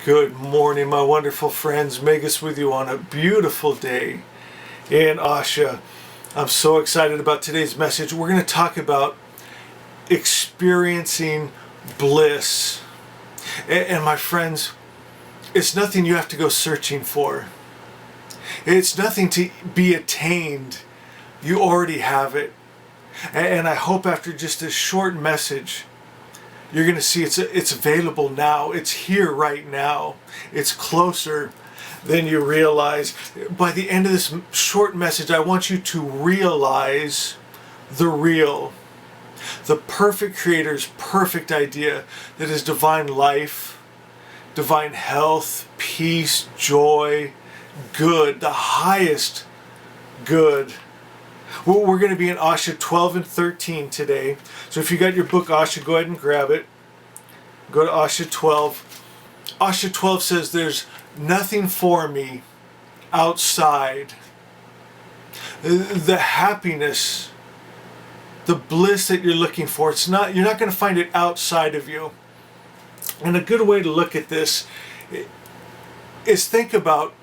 Good morning, my wonderful friends. Megas with you on a beautiful day in Asha. I'm so excited about today's message. We're going to talk about experiencing bliss. And my friends, it's nothing you have to go searching for. It's nothing to be attained. You already have it. And I hope after just this short message, you're going to see it's available now. It's here right now. It's closer than you realize. By the end of this short message, I want you to realize the real, the perfect Creator's perfect idea that is divine life, divine health, peace, joy, good, the highest good. Well, we're going to be in Asha 12 and 13 today. So if you got your book Asha, go ahead and grab it. Go to Asha 12. Asha 12 says there's nothing for me outside. The happiness, the bliss that you're looking for, you're not going to find it outside of you. And a good way to look at this is think about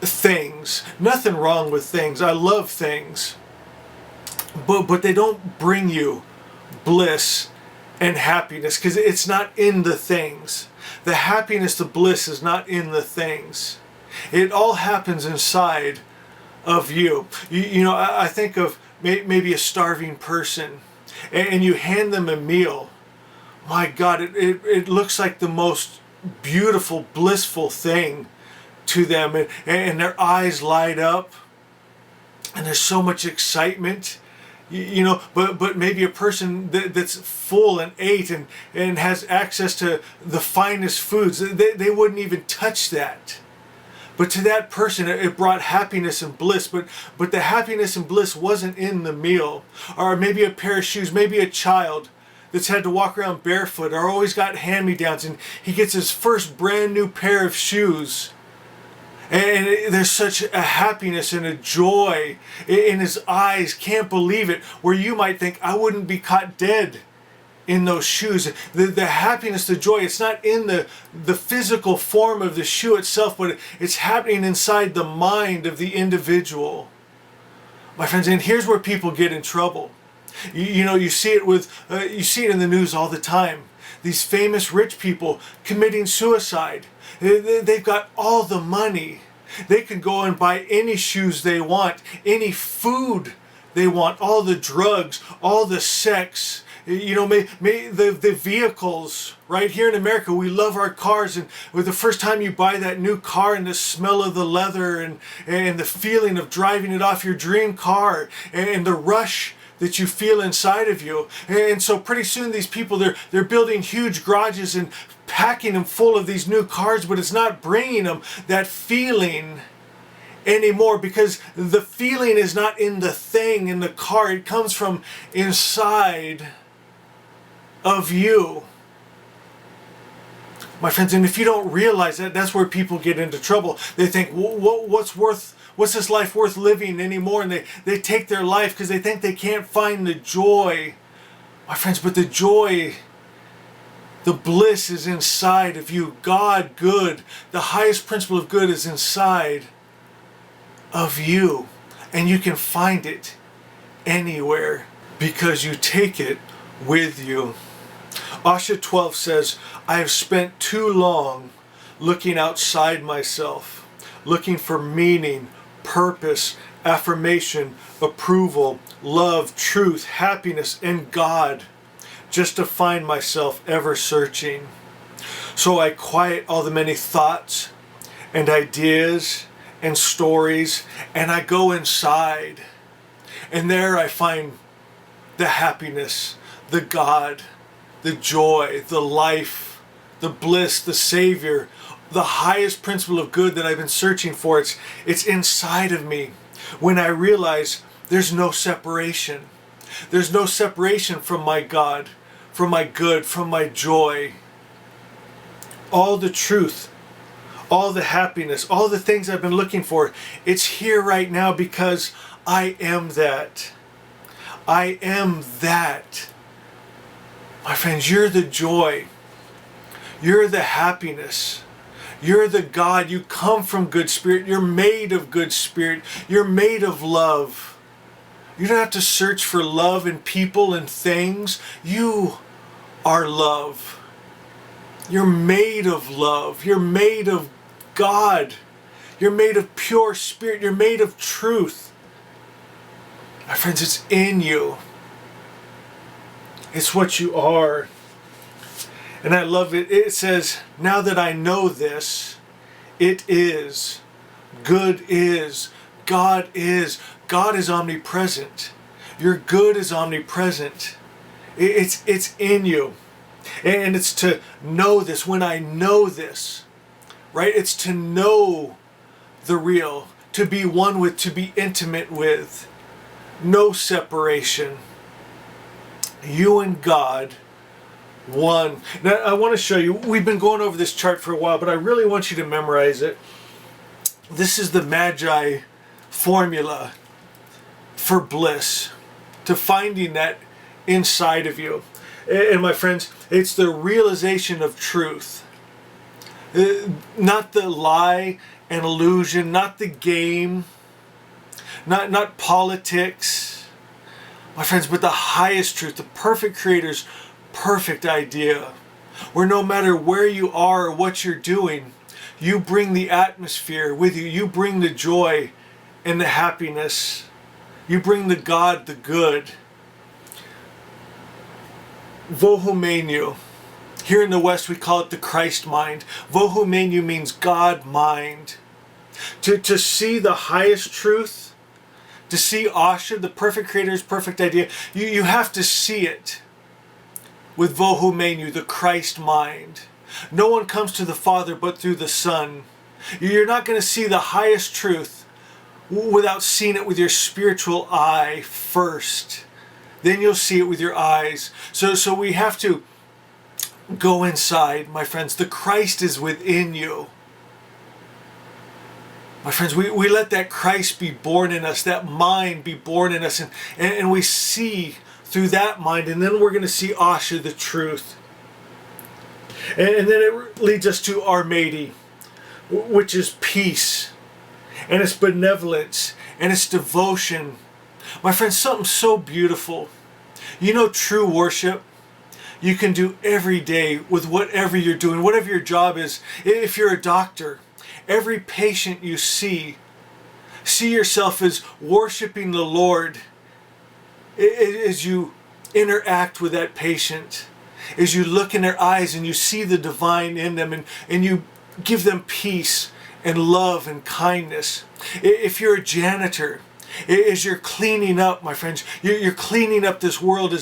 things. Nothing wrong with things. I love things. But they don't bring you bliss and happiness because it's not in the things. The happiness, the bliss is not in the things. It all happens inside of you. You know, I think of maybe a starving person and you hand them a meal. My God, it looks like the most beautiful, blissful thing to them, and their eyes light up and there's so much excitement. You know, but maybe a person that's full and ate and has access to the finest foods, they wouldn't even touch that. But to that person, it brought happiness and bliss. But the happiness and bliss wasn't in the meal. Or maybe a pair of shoes, maybe a child that's had to walk around barefoot or always got hand-me-downs, and he gets his first brand new pair of shoes. And there's such a happiness and a joy in his eyes, can't believe it, where you might think, I wouldn't be caught dead in those shoes. The happiness, the joy, it's not in the physical form of the shoe itself, but it's happening inside the mind of the individual. My friends, and here's where people get in trouble. You know, you see it in the news all the time. These famous rich people committing suicide. They've got all the money. They can go and buy any shoes they want, any food they want, all the drugs, all the sex. You know, the vehicles. Right here in America, we love our cars, and with the first time you buy that new car and the smell of the leather and the feeling of driving it off your dream car and the rush that you feel inside of you. And so pretty soon these people, they're building huge garages and packing them full of these new cars, but it's not bringing them that feeling anymore because the feeling is not in the thing, in the car. It comes from inside of you. My friends, and if you don't realize that, that's where people get into trouble. They think, what's this life worth living anymore? And they take their life because they think they can't find the joy. My friends, but the joy, the bliss is inside of you. God, good, the highest principle of good is inside of you. And you can find it anywhere because you take it with you. Asha 12 says, I have spent too long looking outside myself, looking for meaning, purpose, affirmation, approval, love, truth, happiness, and God, just to find myself ever searching. So I quiet all the many thoughts and ideas and stories, and I go inside. And there I find the happiness, the God, the joy, the life, the bliss, the Savior, the highest principle of good that I've been searching for. It's inside of me. When I realize there's no separation. There's no separation from my God, from my good, from my joy. All the truth, all the happiness, all the things I've been looking for, it's here right now because I am that. I am that. My friends, you're the joy. You're the happiness. You're the God. You come from good spirit. You're made of good spirit. You're made of love. You don't have to search for love in people and things. You are love. You're made of love. You're made of God. You're made of pure spirit. You're made of truth. My friends, it's in you. It's what you are. And I love it. It says, now that I know this, it is. Good is. God is. God is omnipresent. Your good is omnipresent. It's in you. And it's to know this. When I know this, right? It's to know the real. To be one with, to be intimate with. No separation. You and God, one. Now I want to show you, we've been going over this chart for a while, but I really want you to memorize it. This is the Magi formula for bliss, to finding that inside of you. And my friends, it's the realization of truth. Not the lie and illusion, not the game, not politics. My friends, but the highest truth, the perfect Creator's perfect idea, where no matter where you are or what you're doing, you bring the atmosphere with you. You bring the joy and the happiness. You bring the God, the good. Vohumenu. Here in the West, we call it the Christ mind. Vohumenu means God mind. To see the highest truth, to see Asha, the perfect Creator's perfect idea, you have to see it with Vohumenu, the Christ mind. No one comes to the Father but through the Son. You're not going to see the highest truth without seeing it with your spiritual eye first. Then you'll see it with your eyes. So we have to go inside, my friends. The Christ is within you. My friends, we let that Christ be born in us, that mind be born in us, and we see through that mind, and then we're going to see Asha, the truth. And then it leads us to Armadi, which is peace, and it's benevolence, and it's devotion. My friends, something so beautiful. You know, true worship, you can do every day with whatever you're doing, whatever your job is. If you're a doctor, every patient you see yourself as worshiping the Lord as you interact with that patient, as you look in their eyes and you see the divine in them, and you give them peace and love and kindness. If you're a janitor, as you're cleaning up, my friends, you're cleaning up this world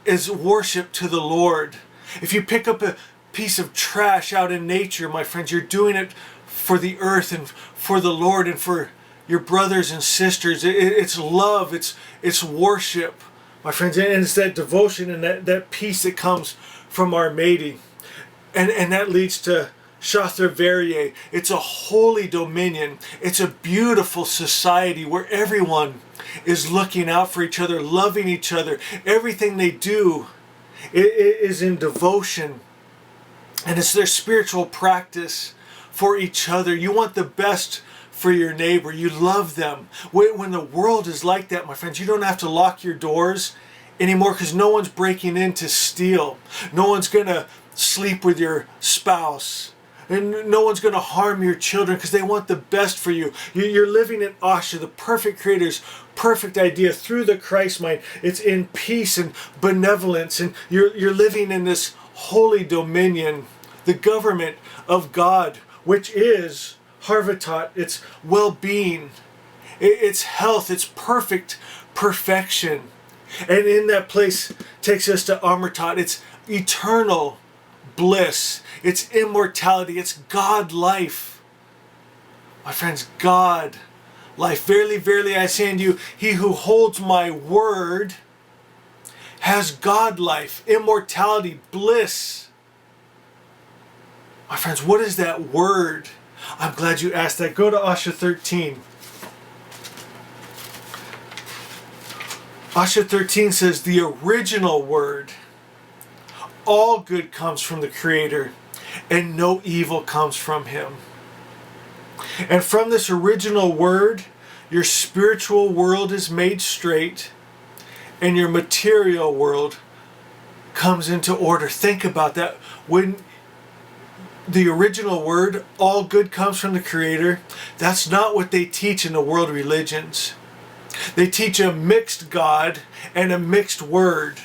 as worship to the Lord. If you pick up a piece of trash out in nature, my friends, you're doing it for the earth and for the Lord and for your brothers and sisters. It's love, it's worship, my friends, and it's that devotion and that peace that comes from Armadi. And that leads to Shatravarya. It's a holy dominion. It's a beautiful society where everyone is looking out for each other, loving each other. Everything they do is in devotion, and it's their spiritual practice for each other. You want the best for your neighbor. You love them. When the world is like that, my friends, you don't have to lock your doors anymore, because no one's breaking in to steal. No one's going to sleep with your spouse. And no one's going to harm your children, because they want the best for you. You're living in Asha, the perfect Creator's perfect idea through the Christ mind. It's in peace and benevolence, and you're living in this holy dominion, the government of God, which is Harvatat. It's well-being, it's health, it's perfection. And in that place takes us to Amritat. It's eternal bliss. It's immortality. It's God life. My friends, God life. Verily, verily, I say unto you, he who holds my word has God life, immortality, bliss. My friends, what is that word? I'm glad you asked that. Go to Asha 13. Asha 13 says the original word. All good comes from the Creator. and no evil comes from him. And from this original word, your spiritual world is made straight, and your material world comes into order. Think about that. When the original word, all good comes from the Creator, that's not what they teach in the world religions. They teach a mixed God and a mixed word.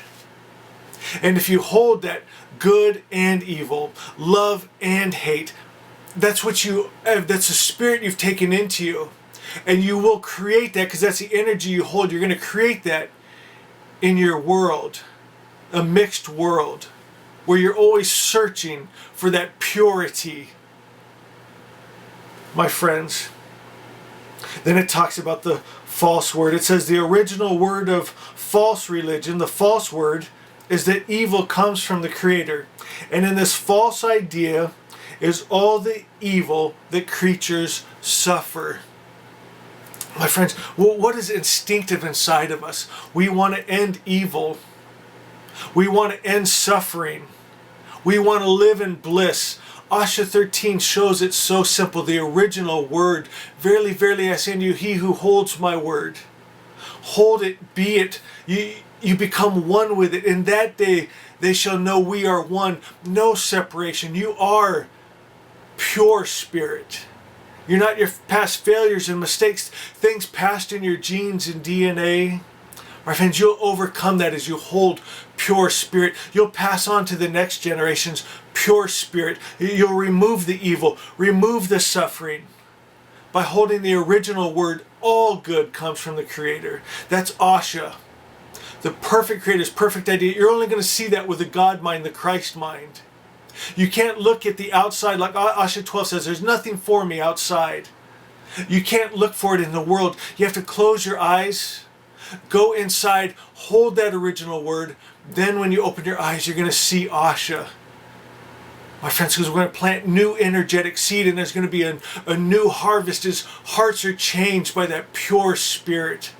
And if you hold that good and evil, love and hate, that's the spirit you've taken into you. And you will create that, because that's the energy you hold. You're going to create that in your world, a mixed world, where you're always searching for that purity. My friends, then it talks about the false word. It says the original word of false religion, the false word, is that evil comes from the Creator. And in this false idea is all the evil that creatures suffer. My friends, what is instinctive inside of us? We want to end evil. We want to end suffering. We want to live in bliss. Asha 13 shows it so simple. The original word, verily, verily, I say unto you, he who holds my word. Hold it, be it. You become one with it. In that day, they shall know we are one. No separation. You are pure spirit. You're not your past failures and mistakes, things passed in your genes and DNA. My friends, you'll overcome that as you hold pure spirit. You'll pass on to the next generations pure spirit. You'll remove the evil, remove the suffering. By holding the original word, all good comes from the Creator. That's Asha. The perfect Creator's perfect idea. You're only going to see that with the God mind, the Christ mind. You can't look at the outside, like Asha 12 says, there's nothing for me outside. You can't look for it in the world. You have to close your eyes, go inside, hold that original word. Then when you open your eyes, you're going to see Asha. My friends, because we're going to plant new energetic seed, and there's going to be a new harvest as hearts are changed by that pure spirit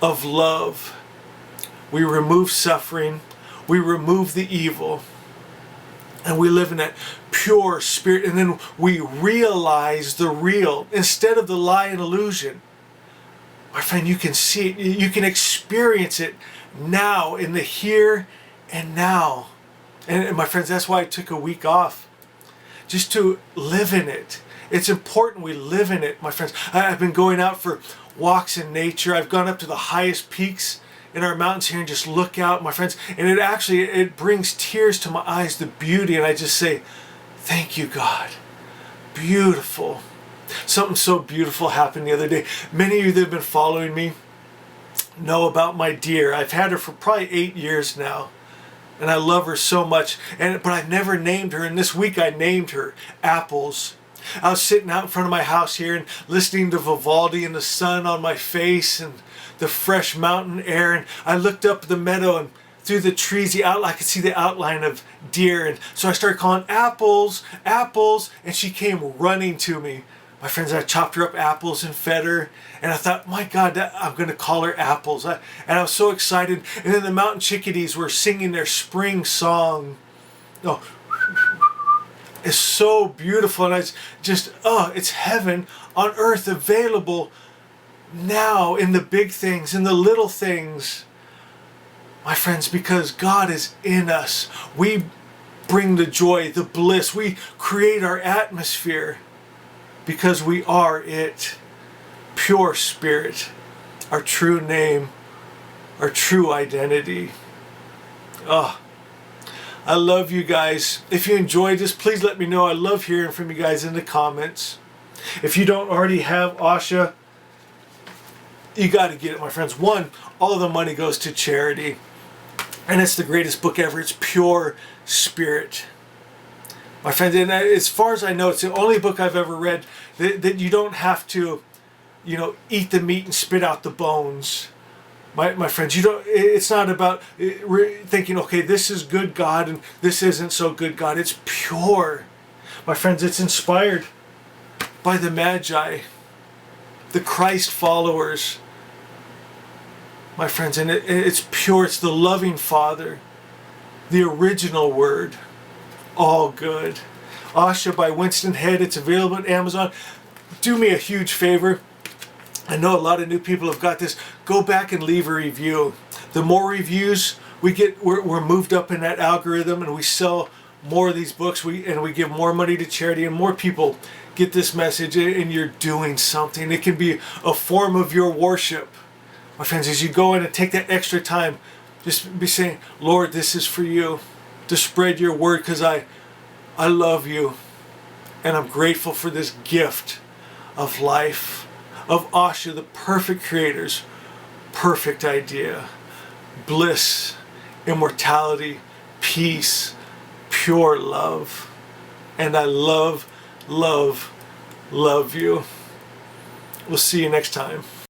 of love. We remove suffering, we remove the evil, and we live in that pure spirit, and then we realize the real instead of the lie and illusion. My friend, you can see it, you can experience it now, in the here and now. And my friends, that's why I took a week off, just to live in it. It's important we live in it, my friends. I've been going out for walks in nature. I've gone up to the highest peaks in our mountains here and just look out, my friends. And it brings tears to my eyes, the beauty. And I just say, thank you, God. Beautiful. Something so beautiful happened the other day. Many of you that have been following me know about my deer. I've had her for probably 8 years now. And I love her so much. But I've never named her. And this week I named her Apples. I was sitting out in front of my house here and listening to Vivaldi and the sun on my face and the fresh mountain air. And I looked up the meadow, and through the trees, I could see the outline of deer. And so I started calling, Apples, Apples. And she came running to me. My friends, I chopped her up apples and fed her. And I thought, my God, I'm going to call her Apples. And I was so excited. And then the mountain chickadees were singing their spring song. Oh, it's so beautiful. And it's just, it's heaven on earth available now in the big things, in the little things. My friends, because God is in us. We bring the joy, the bliss. We create our atmosphere. Because we are it. Pure spirit. Our true name. Our true identity. I love you guys. If you enjoyed this, please let me know. I love hearing from you guys in the comments. If you don't already have Asha, you got to get it, my friends. One, all of the money goes to charity. And it's the greatest book ever. It's pure spirit. My friends, and as far as I know, it's the only book I've ever read that you don't have to, eat the meat and spit out the bones. My friends, it's not about thinking, okay, this is good God and this isn't so good God. It's pure. My friends, it's inspired by the Magi, the Christ followers. My friends, and it's pure. It's the loving Father, the original Word. all good. Asha by Winston Head. It's available at Amazon. Do me a huge favor. I know a lot of new people have got this. Go back and leave a review. The more reviews we get, we're moved up in that algorithm, and we sell more of these books. We give more money to charity, and more people get this message, and you're doing something. It can be a form of your worship. My friends, as you go in and take that extra time, just be saying, Lord, this is for you, to spread your word, because I love you, and I'm grateful for this gift of life, of Asha, the perfect creator's perfect idea. Bliss, immortality, peace, pure love. And I love, love, love you. We'll see you next time.